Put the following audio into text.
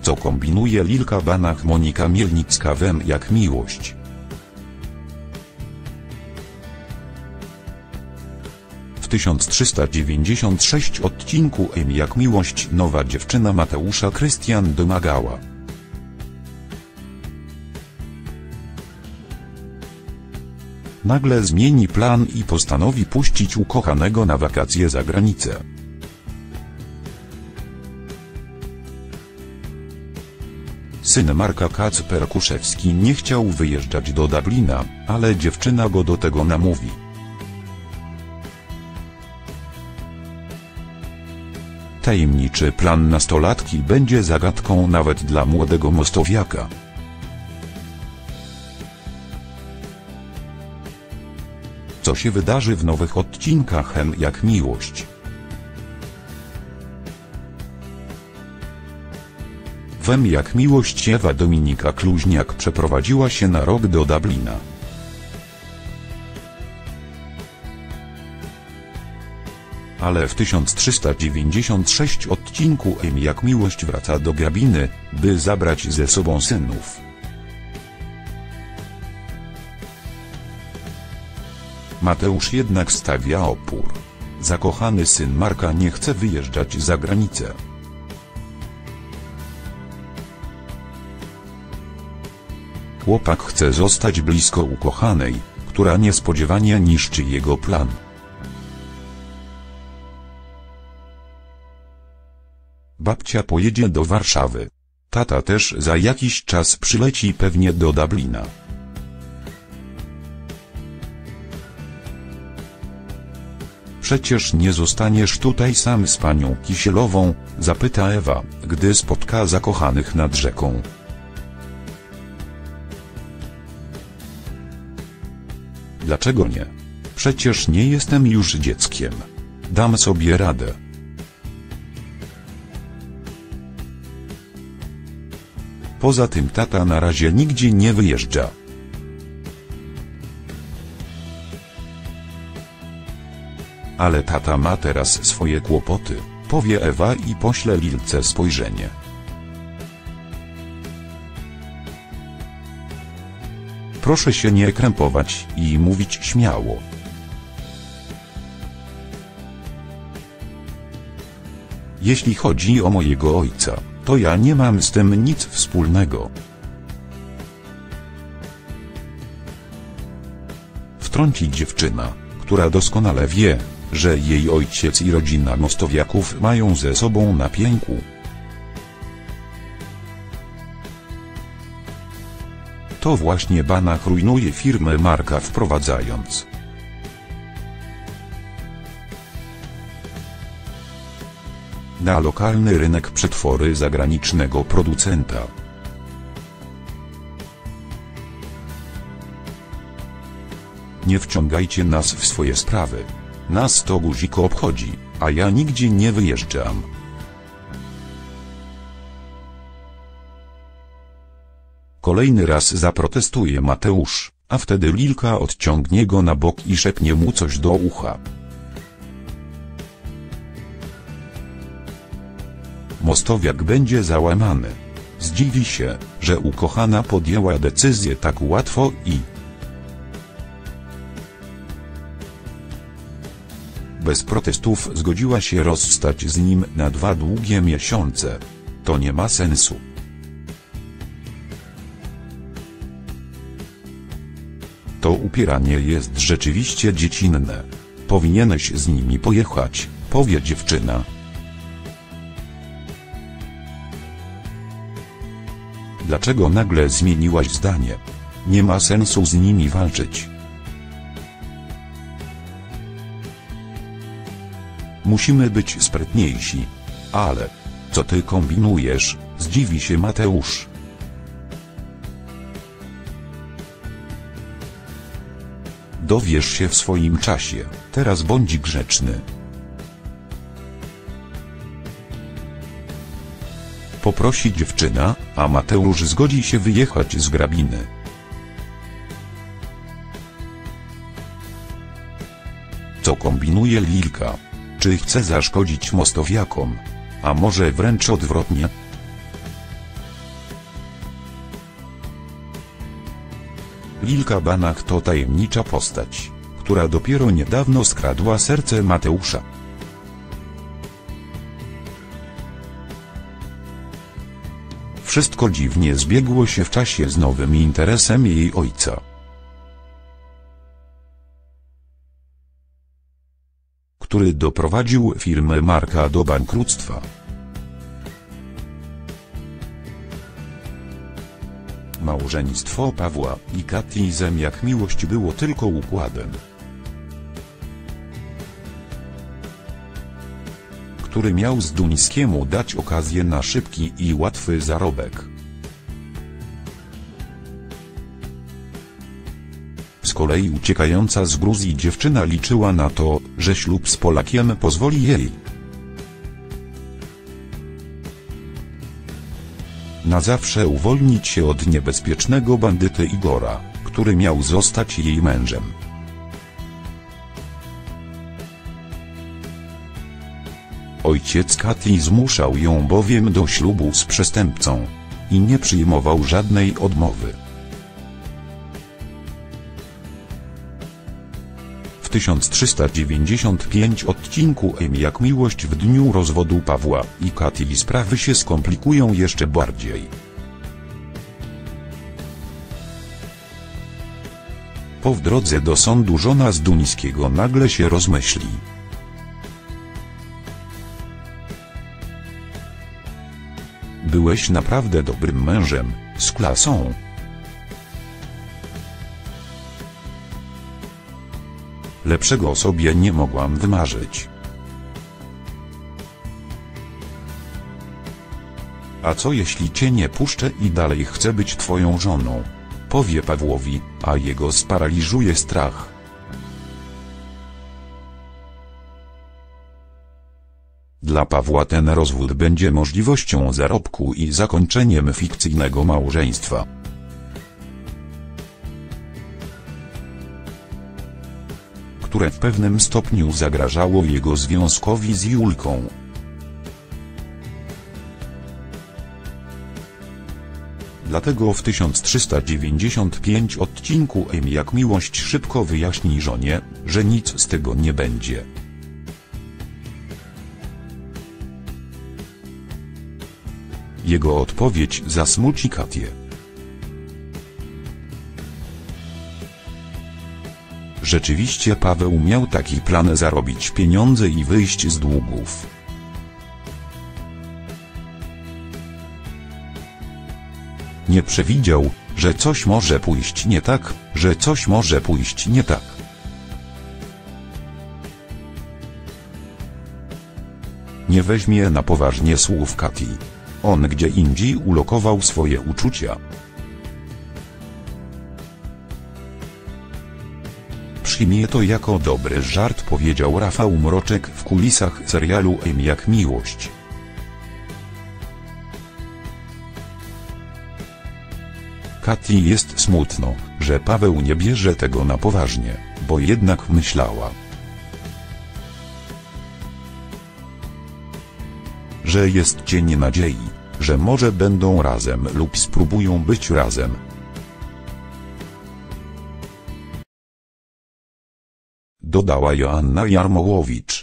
Co kombinuje Lilka Banach? Monika Mielnicka. Wem jak miłość. W 1396 odcinku Wem jak miłość nowa dziewczyna Mateusza Krystian domagała. Nagle zmieni plan i postanowi puścić ukochanego na wakacje za granicę. Syn Marka Kacper Kuszewski nie chciał wyjeżdżać do Dublina, ale dziewczyna go do tego namówi. Tajemniczy plan nastolatki będzie zagadką nawet dla młodego mostowiaka. Co się wydarzy w nowych odcinkach Wem jak miłość? Wem jak miłość Ewa Dominika Kluźniak przeprowadziła się na rok do Dublina. Ale w 1396 odcinku Wem jak miłość wraca do Grabiny, by zabrać ze sobą synów. Mateusz jednak stawia opór. Zakochany syn Marka nie chce wyjeżdżać za granicę. Chłopak chce zostać blisko ukochanej, która niespodziewanie niszczy jego plan. Babcia pojedzie do Warszawy. Tata też za jakiś czas przyleci pewnie do Dublina. Przecież nie zostaniesz tutaj sam z panią Kisielową? Zapyta Ewa, gdy spotka zakochanych nad rzeką. Dlaczego nie? Przecież nie jestem już dzieckiem. Dam sobie radę. Poza tym tata na razie nigdzie nie wyjeżdża. Ale tata ma teraz swoje kłopoty, powie Ewa i pośle Lilce spojrzenie. Proszę się nie krępować i mówić śmiało. Jeśli chodzi o mojego ojca, to ja nie mam z tym nic wspólnego. Wtrąci dziewczyna, która doskonale wie, że jej ojciec i rodzina mostowiaków mają ze sobą na pięku. To właśnie Banach rujnuje firmę Marka, wprowadzając na lokalny rynek przetwory zagranicznego producenta. Nie wciągajcie nas w swoje sprawy. Nas to guzik obchodzi, a ja nigdzie nie wyjeżdżam. Kolejny raz zaprotestuje Mateusz, a wtedy Lilka odciągnie go na bok i szepnie mu coś do ucha. Mostowiak będzie załamany. Zdziwi się, że ukochana podjęła decyzję tak łatwo i bez protestów zgodziła się rozstać z nim na 2 długie miesiące. To nie ma sensu. To upieranie jest rzeczywiście dziecinne. Powinieneś z nimi pojechać, powie dziewczyna. Dlaczego nagle zmieniłaś zdanie? Nie ma sensu z nimi walczyć. Musimy być sprytniejsi. Ale co ty kombinujesz? Zdziwi się Mateusz. Dowiesz się w swoim czasie, teraz bądź grzeczny. Poprosi dziewczyna, a Mateusz zgodzi się wyjechać z Grabiny. Co kombinuje Lilka? Czy chce zaszkodzić mostowiakom? A może wręcz odwrotnie? Emilka Banach to tajemnicza postać, która dopiero niedawno skradła serce Mateusza. Wszystko dziwnie zbiegło się w czasie z nowym interesem jej ojca. Który doprowadził firmę Marka do bankructwa. Małżeństwo Pawła i Katii Zem-jak-miłość było tylko układem, który miał Zduńskiemu dać okazję na szybki i łatwy zarobek. Z kolei uciekająca z Gruzji dziewczyna liczyła na to, że ślub z Polakiem pozwoli jej na zawsze uwolnić się od niebezpiecznego bandyty Igora, który miał zostać jej mężem. Ojciec Katii zmuszał ją bowiem do ślubu z przestępcą i nie przyjmował żadnej odmowy. W 1395 odcinku Jak-miłość w dniu rozwodu Pawła i Katii sprawy się skomplikują jeszcze bardziej. Po w drodze do sądu żona Zduńskiego nagle się rozmyśli. Byłeś naprawdę dobrym mężem, z klasą. Lepszego sobie nie mogłam wymarzyć. A co jeśli cię nie puszczę i dalej chcę być twoją żoną? Powie Pawłowi, a jego sparaliżuje strach. Dla Pawła ten rozwód będzie możliwością zarobku i zakończeniem fikcyjnego małżeństwa, które w pewnym stopniu zagrażało jego związkowi z Julką. Dlatego w 1395 odcinku Jak-miłość szybko wyjaśni żonie, że nic z tego nie będzie. Jego odpowiedź zasmuci Katię. Rzeczywiście Paweł miał taki plan: zarobić pieniądze i wyjść z długów. Nie przewidział, że coś może pójść nie tak, Nie weźmie na poważnie słów Katii. On gdzie indziej ulokował swoje uczucia. Przyjmie to jako dobry żart, powiedział Rafał Mroczek w kulisach serialu Jak-miłość. Katii jest smutno, że Paweł nie bierze tego na poważnie, bo jednak myślała, że jest cień nadziei, że może będą razem lub spróbują być razem. Dodała Joanna Jarmołowicz.